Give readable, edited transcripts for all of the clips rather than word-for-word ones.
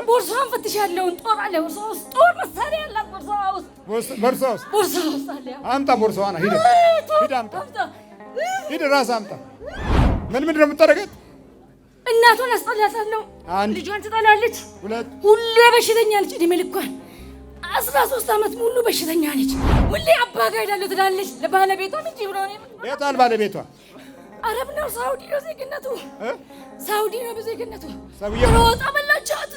ቦርሳውን ፈትሻለሁ። ጦር አለ ቦርሳው ውስጥ ጦር መሳሪያ አለ ቦርሳው ውስጥ አለ። አምጣ ቦርሳዋን ሂድ አምጣ። ሂድ ራስ አምጣ። ምንድን ነው የምታደርገው? እናቷን አስጠላታለሁ። ልጇን ትጠላለች። ሁሌ በሽተኛ ነች። እድሜ ልኳን 13 ዓመት ሙሉ በሽተኛ ነች። ሁሌ አባ ጋር ሄዳለሁ ትላለች። ለባለቤቷ እንጂ ብሎ ነው። የታል ባለቤቷ? አረብ ነው። ሳውዲ ነው ዜግነቱ። ሳውዲ ነው በዜግነቱ። ሮጣ በላቻት።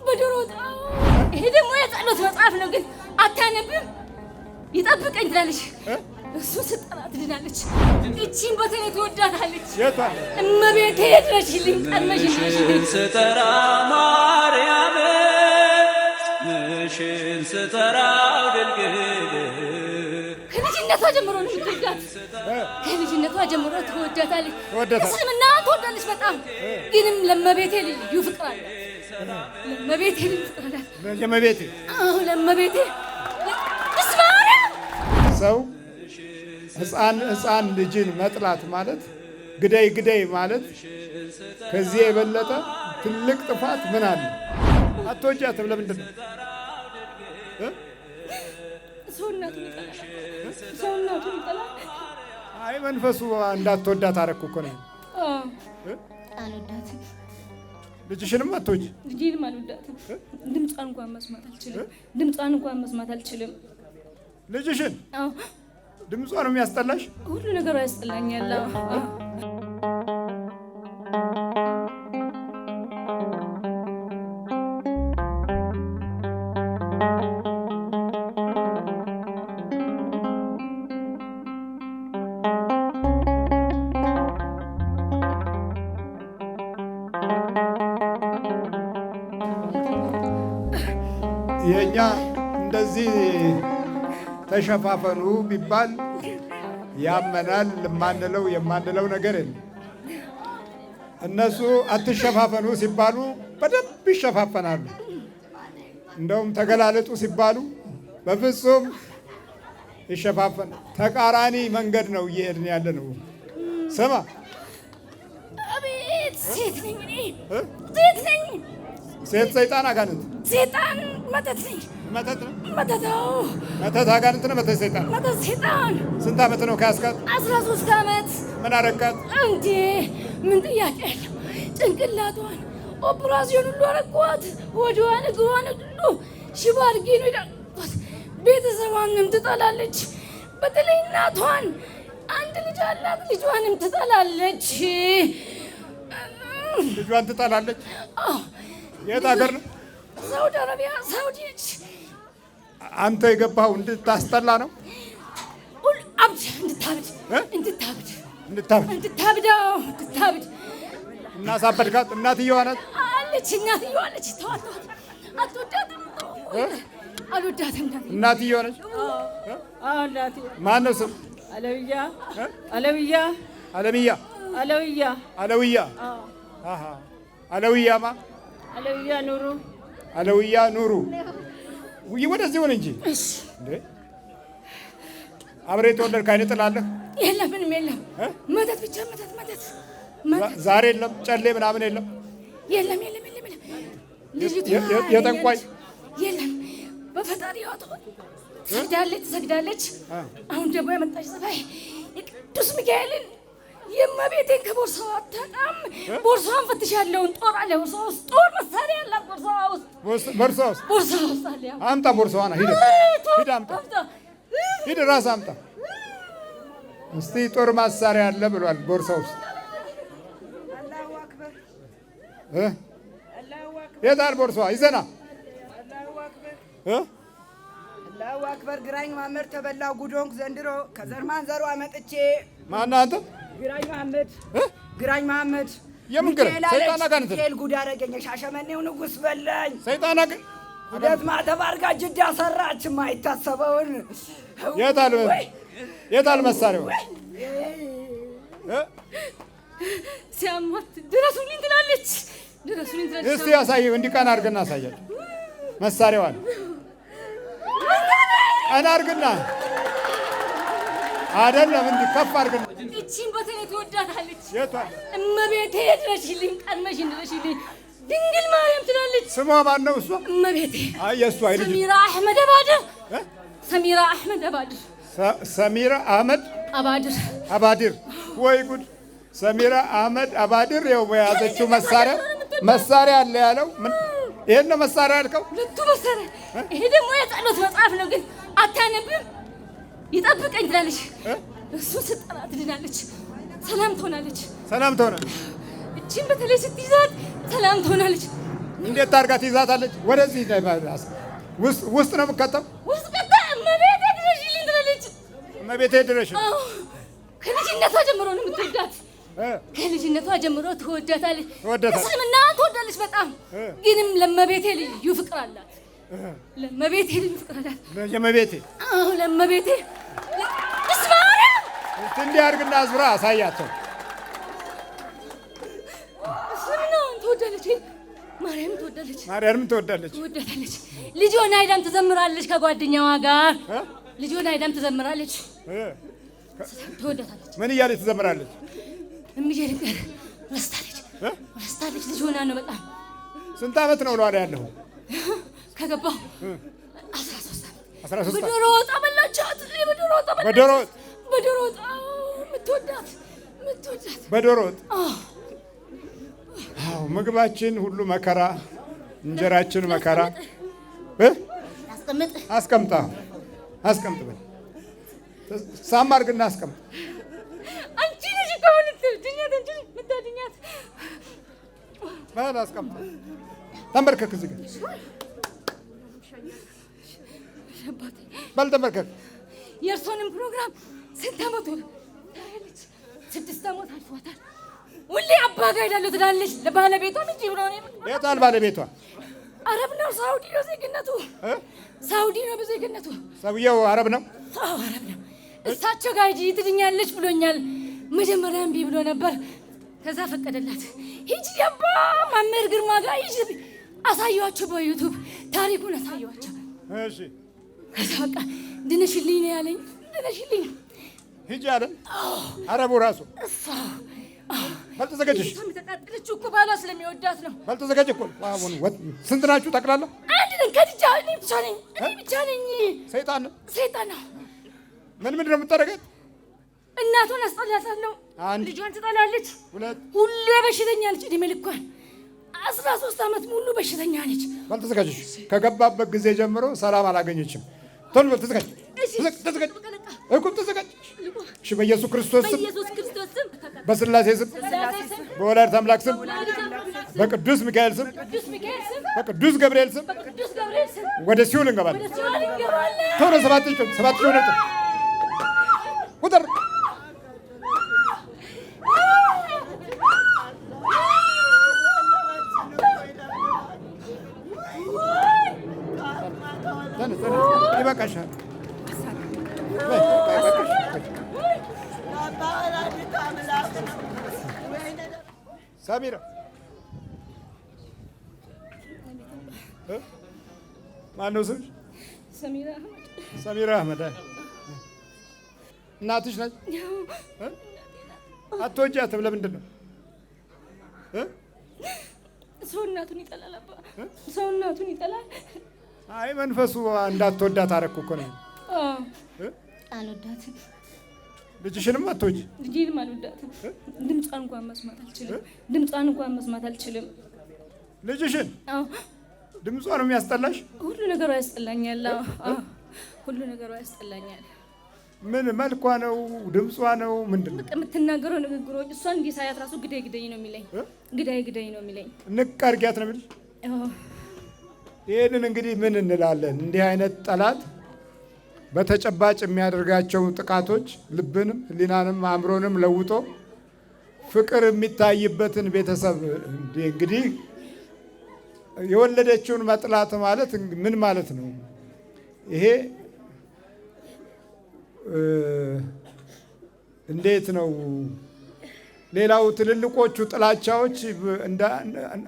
በዶሮ ወጥ። ይሄ ደግሞ የጸሎት መጽሐፍ ነው፣ ግን አታነብም። ይጠብቀኝ ትላለች። እሱ ስጠራ ትድናለች። እቺን በተለይ ትወዳታለች። እመቤቴ ድረሽልኝ፣ ቀድመሽ ድረሽልኝ። ስጠራ ማርያም ምሽን ስጠራ ድንግል ከልጅነቷ ጀምሮ ነው የምትወዳት። ከልጅነቷ ጀምሮ ትወዳታለች። እስልምና ትወዳለች በጣም። ግንም ለእመቤቴ ልዩ ፍቅር አለ። ለእመቤቴ ልዩ ፍቅር አለ። ለእመቤቴ ሰው ሕፃን ልጅን መጥላት ማለት ግደይ ማለት ከዚህ የበለጠ ትልቅ ጥፋት ምን አለ? አትወጃትም። ለምንድን ነው? ሰውነቱን ይጠላል። አይ መንፈሱ እንዳትወዳት አደረኩ እኮ ነው። አልወዳትም። ልጅሽንም አትወጂ? ልጄንም አልወዳትም። ድምጿን እንኳን መስማት አልችልም። ልጅሽን? ድምጿ ነው የሚያስጠላሽ? ሁሉ ነገሩ ያስጠላኛል። የኛ እንደዚህ ተሸፋፈኑ ቢባል ያመናል የማንለው ነገር የለም። እነሱ አትሸፋፈኑ ሲባሉ በደንብ ይሸፋፈናሉ። እንደውም ተገላለጡ ሲባሉ በፍጹም ይሸፋፈን። ተቃራኒ መንገድ ነው እየሄድን ያለ ነው። ስማ፣ አቤት ሴት ነኝ። ሴት ሰይጣን አጋንንት? ሰይጣን መተት ነኝ። መተት ነው? መተት አጋንንት ነው። መተት ሰይጣን? መተት ሰይጣን። ስንት ዓመት ነው ከያዝካት? 13 ዓመት። ምን አረካት? እንዴ ምን ጥያቄ ያለው? ጭንቅላቷን ኦፕራሲዮን ሁሉ አረኳት። ወዲዋን እግሯን ሁሉ ሽባ አድርጌ ነው የዳንኳት። ቤተሰቧንም ትጠላለች። በተለይ እናቷን። አንድ ልጅ አላት። ልጇንም ትጠላለች። ልጇን ትጠላለች? የት ሀገር ነው? ሳውዲ አረቢያ። ሳውዲ ነች። አንተ የገባኸው እንድታስጠላ ነው? እንድታብድ። እናሳበድካት? እናትየዋ ናት አለች። ተዋት። አትወዳትም። አልወዳትም። እናትየዋ ነች? ማን ነው ስም? አለውያ አለውያ ኑሩ። ወደዚህ ሆነ እንጂ አብረህ የተወለድክ አይነ ጥላለህ? የለም፣ ምንም የለም። መተት ብቻ መተት። ዛሬ የለም ጨሌ ምናምን የለም? የለም። የጠንቋይ የለም። በፈጣሪ ያወጣ ትሰግዳለች። አሁን ደግሞ የመጣች ፀባይ የቅዱስ ሚካኤልን የእመቤቴን ከቦርሳዋ አታጣም። ቦርሳዋን ፈትሻለሁ። ጦር አለ ቦርሳው ውስጥ ጦር መሳሪያ አለ ቦርሳው ውስጥ አለ። አምጣ ቦርሳዋን። ሂድ አምጣ። ሂድ ራስ አምጣ። እስቲ ጦር መሳሪያ አለ ብሏል ቦርሳው ውስጥ። የታል ቦርሳዋ? ይዘና አላሁ አክበር። ግራኝ ማመር ተበላው ጉዶንክ ዘንድሮ ከዘር ማንዘሩ አመጥቼ። ማነው አንተ? ግራኝ መሐመድ። የምን ግራኝ? ሰይጣን አጋንንት ሚካኤል ጉድ አደረገኝ። ሻሸመኔው ንጉሥ በላኝ። ሰይጣን አጋንንት ሁለት ማተብ አድርጋ ጅዳ ሰራች። የማይታሰበውን። የታል መሳሪያው? ሲያማት ድረሱልኝ ትላለች። እስቲ ያሳየው። እንዲህ ቀና አድርግና አሳያቸው መሳሪያዋን። ቀና አድርግና አይደለም እንዲህ ከፍ አድርግና። እቺን በተለይ ትወዳታለች። የቷል? እመቤቴ ድረሽልኝ፣ ቀድመሽ ድረሽልኝ። ድንግል ማርያም ትላለች። ስሟ ማን ነው? እሷ እመቤቴ። አይ የእሷ አይደል? ሰሚራ አህመድ አባድር። ሰሚራ አህመድ አባድር። ሰሚራ አህመድ አባድር። ወይ ጉድ! ሰሚራ አህመድ አባድር። ያው የያዘችው መሳሪያ አለ ያለው ምን? ይሄን ነው መሳሪያ ያልከው? ሁለቱ መሳሪያ። ይሄ ደግሞ የጸሎት መጽሐፍ ነው፣ ግን አታነብም። ይጠብቀኝ ትላለች። እሱ ስጠራ ትድናለች፣ ሰላም ትሆናለች። እቺን በተለይ ስትይዛት ሰላም ትሆናለች። እንዴት ታርጋ ትይዛታለች? ወደዚህ ውስጥ ነው የምትከተው። ውስጥ ከታ እመቤቴ ድረሽልኝ ትላለች። እመቤቴ ድረሽ። ከልጅነቷ ጀምሮ ነው የምትወዳት። ከልጅነቷ ጀምሮ ትወዳታለች። እስልምና ትወዳለች በጣም። ግንም ለእመቤቴ ልዩ ፍቅር አላት። ለእመቤቴ እንዲህ አድርግና አዝብራ አሳያቸው። እስልምናን ትወዳለች። ማርያምን ትወዳለች። ልጅ ሆና አይዳም ትዘምራለች ከጓደኛዋ ጋር። ትወዳታለች። ምን እያለች ትዘምራለች? የሚጀልቀር ረስታለች። ልጅ ሆና ነው በጣም። ስንት ዓመት ነው ለዋዳ ያለው? ከገባሁ 13 ዓመት። በዶሮ ወጥ አበላቻት። በዶሮ ወጥ የምትወዳት በዶሮ ወጥ። አዎ ምግባችን ሁሉ መከራ፣ እንጀራችን መከራ። አስቀምጥ በል። ሳም አድርግና አስቀምጥ። አንቺ ነሽ እኮ የምታድኛት። በል አስቀምጥ። ተንበርከክ እዚህ ጋር በል ተንበርከክ። የእርሶንም ፕሮግራም ስንት ዓመቱ ታያለች? 6 ዓመት አልፏታል። ሁሌ አባ ጋር ሄዳለሁ ትላለች። ለባለቤቷ እንጂ ብሎ ነው። የታል ባለቤቷ? አረብ ነው። ሳውዲ ነው ዜግነቱ። ሰውየው አረብ ነው። አረብ ነው። እሳቸው ጋር ሂጂ ትድኛለች ብሎኛል። መጀመሪያ እምቢ ብሎ ነበር። ከዛ ፈቀደላት። ሂጂ አባ መምህር ግርማ ጋር ሂጂ አሳየኋቸው። በዩቱብ ታሪኩን አሳየኋቸው። እሺ ከዛ በቃ ድነሽልኝ ነው ያለኝ። ሂጂ አለ አረቡ ራሱ። በልተዘጋጅሽ ተቃጠለችው እኮ ባሏ ስለሚወዳት ነው። በልተዘጋጅ እኮ። ስንት ናችሁ ጠቅላላ? አንድ ነን። ከድጃ እኔ ብቻ ነኝ። ሰይጣን ነው። ምን ነው የምታደርገት? እናቷን አስጠላታለሁ። ልጇን ትጠላለች። ሁሌ በሽተኛ ነች። እድሜ ልኳን 13 ዓመት ሙሉ በሽተኛ ነች። በልተዘጋጅሽ። ከገባበት ጊዜ ጀምሮ ሰላም አላገኘችም። ቶሎ በልተዘጋጅ። እሺ በኢየሱስ ክርስቶስ ስም፣ በስላሴ ስም፣ በወላዲተ አምላክ ስም፣ በቅዱስ ሚካኤል ስም፣ በቅዱስ ገብርኤል ስም ወደ ሲኦል እንገባለን። ቶሎ 7 ቁጥር ይበቃሻል። ሰሚራ ማነው ስምሽ? ሰሚራ አህመድ። እናትሽ ነች? አትወጂያትም? ለምንድን ነው? ሰው እናቱን ይጠላል። ሰው እናቱን ይጠላል። አይ መንፈሱ እንዳትወዳት አደረኩ እኮ ነው። አልወዳትም። ልጅሽንም አትወጂ? ልጅንም አልወዳትም። ድምጿን እንኳን መስማት አልችልም። ልጅሽን? ድምጿ ነው የሚያስጠላሽ? ሁሉ ነገሯ ያስጠላኛል። ምን መልኳ ነው? ድምጿ ነው? ምንድን ነው የምትናገረው ንግግሮች? እሷን እንዲህ ሳያት ራሱ ግዳይ ነው የሚለኝ። ንቅ አድርጊያት ነው የሚልሽ? ይህንን እንግዲህ ምን እንላለን? እንዲህ አይነት ጠላት በተጨባጭ የሚያደርጋቸው ጥቃቶች ልብንም ሕሊናንም አእምሮንም ለውጦ ፍቅር የሚታይበትን ቤተሰብ እንግዲህ የወለደችውን መጥላት ማለት ምን ማለት ነው? ይሄ እንዴት ነው? ሌላው ትልልቆቹ ጥላቻዎች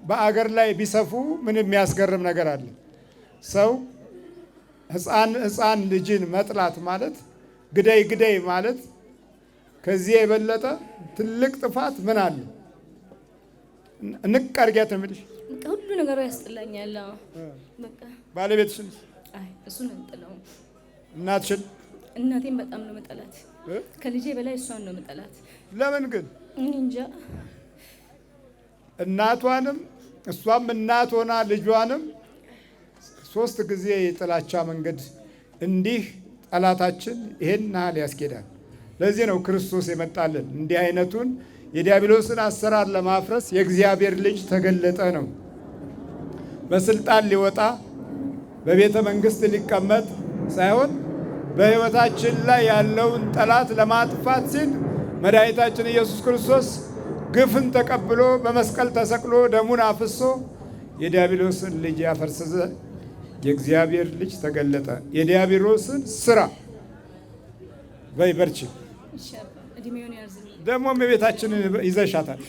በአገር ላይ ቢሰፉ ምን የሚያስገርም ነገር አለ? ሰው ሕፃን ልጅን መጥላት ማለት ግደይ ማለት ከዚህ የበለጠ ትልቅ ጥፋት ምን አለ? ንቅ አድርጊያት ነው የምልሽ። በቃ ሁሉ ነገሩ ያስጠላኛል። በቃ ባለቤትሽን? አይ እሱን እንጥለው። እናትሽን? እናቴን በጣም ነው መጠላት። ከልጄ በላይ እሷን ነው መጠላት። ለምን ግን? እንጃ። እናቷንም እሷም እናት ሆና ልጇንም 3 ጊዜ የጥላቻ መንገድ እንዲህ ጠላታችን ይሄን ያህል ያስኬዳል። ለዚህ ነው ክርስቶስ የመጣልን። እንዲህ አይነቱን የዲያብሎስን አሰራር ለማፍረስ የእግዚአብሔር ልጅ ተገለጠ ነው። በስልጣን ሊወጣ በቤተ መንግስት ሊቀመጥ ሳይሆን በሕይወታችን ላይ ያለውን ጠላት ለማጥፋት ሲል መድኃኒታችን ኢየሱስ ክርስቶስ ግፍን ተቀብሎ በመስቀል ተሰቅሎ ደሙን አፍሶ የዲያብሎስን ልጅ ያፈርሰዘ የእግዚአብሔር ልጅ ተገለጠ። የዲያብሎስን ስራ በይበርቺ። እድሜውን ያርዝልኝ። ደግሞ እመቤታችንን ይዘሻታል።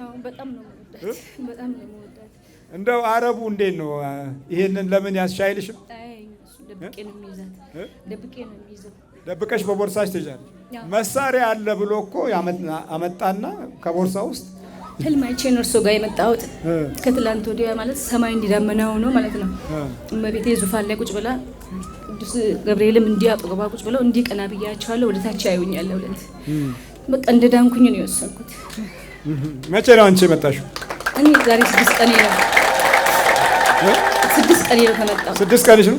አዎ በጣም ነው የምወዳት። በጣም ነው የምወዳት። እንደው አረቡ እንዴት ነው? ይሄንን ለምን ያስሻይልሽም? አይ እሱ ደብቄ ነው የሚይዛት። ደብቄ ነው የሚይዘው። ደብቀሽ በቦርሳሽ ትይዣለሽ። መሳሪያ አለ ብሎ እኮ አመጣና ከቦርሳ ውስጥ ህልም አይቼ ነው እርሶ ጋር የመጣሁት። ከትላንት ወዲያ ማለት ሰማይ እንዲዳመና ሆኖ ማለት ነው። እመቤቴ ዙፋን ላይ ቁጭ ብላ ቅዱስ ገብርኤልም እንዲያጠገባ ቁጭ ብለው እንዲህ ቀና ብያቸዋለሁ። ወደ ታች ያዩኛል። ለሁለት በቃ እንደ ዳንኩኝ ነው የወሰንኩት። መቼ ነው አንቺ የመጣሽው? እኔ ዛሬ 6 ቀኔ ነው። 6 ቀኔ ነው ከመጣሁ። 6 ቀንሽ ነው?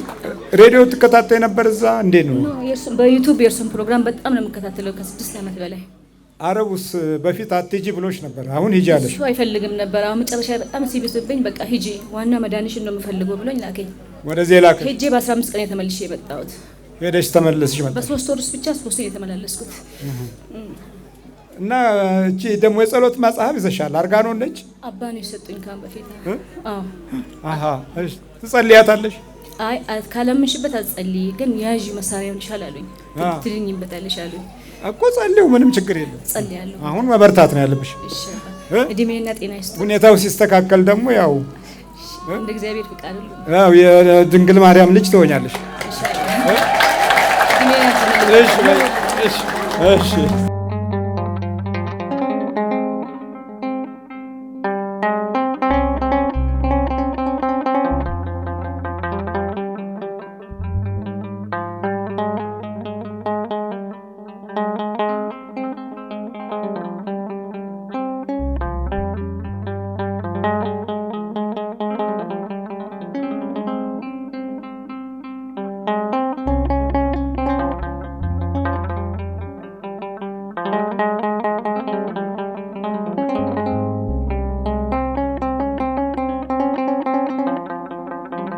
ሬዲዮ ትከታተይ ነበር እዛ? እንዴት ነው? በዩቲዩብ የእርሱን ፕሮግራም በጣም ነው የምከታተለው ከ6 ዓመት በላይ። አረቡስ በፊት አትሂጂ ብሎሽ ነበር፣ አሁን ሂጂ አለሽ? እሱ አይፈልግም ነበር። አሁን መጨረሻ በጣም ሲብስብኝ በቃ ሂጂ ዋና መድኃኒሽን ነው የምፈልገው ብሎኝ ላከኝ። ወደዚህ ላከኝ። ሄጄ በ15 ቀን የተመልሼ የመጣሁት። ሄደሽ ተመለስሽ መጣ? በ3 ወር ውስጥ ብቻ 3 የተመላለስኩት። እና እቺ ደግሞ የጸሎት መጽሐፍ ይዘሻል። አርጋኖን ነች? አባ ነው የሰጡኝ ካም በፊት። አዎ። አሃ እሺ። ትጸልያታለሽ? አይ ካለምንሽበት አትጸልይ፣ ግን ያዥ መሳሪያውን ይሻል አሉኝ። ትድኝበታለሽ አሉኝ እኮ። ጸልዩ፣ ምንም ችግር የለም። ጸልያለሁ። አሁን መበርታት ነው ያለብሽ። እሺ። እድሜና ጤና ይስጥ። ሁኔታው ሲስተካከል ደግሞ ያው እንደ እግዚአብሔር ፍቃድ ሁሉ ያው የድንግል ማርያም ልጅ ትሆኛለሽ። እሺ እሺ እሺ።